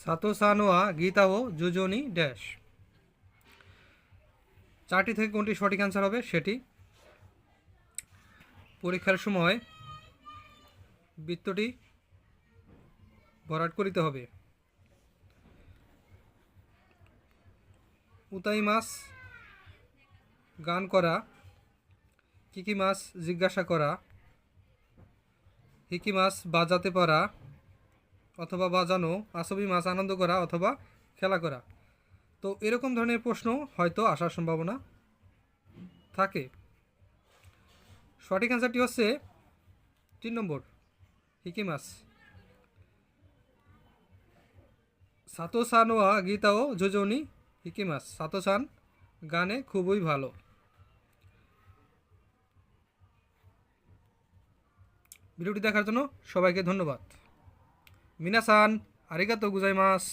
সাতো সানোয়া গীতা ও যোজনী ড্যাশ। চারটি থেকে কোনটি সঠিক অ্যান্সার হবে সেটি। পরীক্ষার সময় বৃত্তটি ভরাট করিতে হবে। উতাই মাছ গান করা, কিকি মাছ জিজ্ঞাসা করা, হিকি মাছ বাজাতে পারা অথবা বাজানো, আসবি মাছ আনন্দ করা অথবা খেলা করা। তো এরকম ধরনের প্রশ্ন হয়তো আসার সম্ভাবনা থাকে। সঠিক অ্যান্সারটি হচ্ছে 3 নম্বর, হিকি মাছ। সাতো সানোয়া গীতা ও যোজনী হিকি মাছ। সাতো সান গানে খুবই ভালো। ভিডিওটি দেখার জন্য সবাইকে ধন্যবাদ। মিনাসান আরিগাতো গুজাইমাস।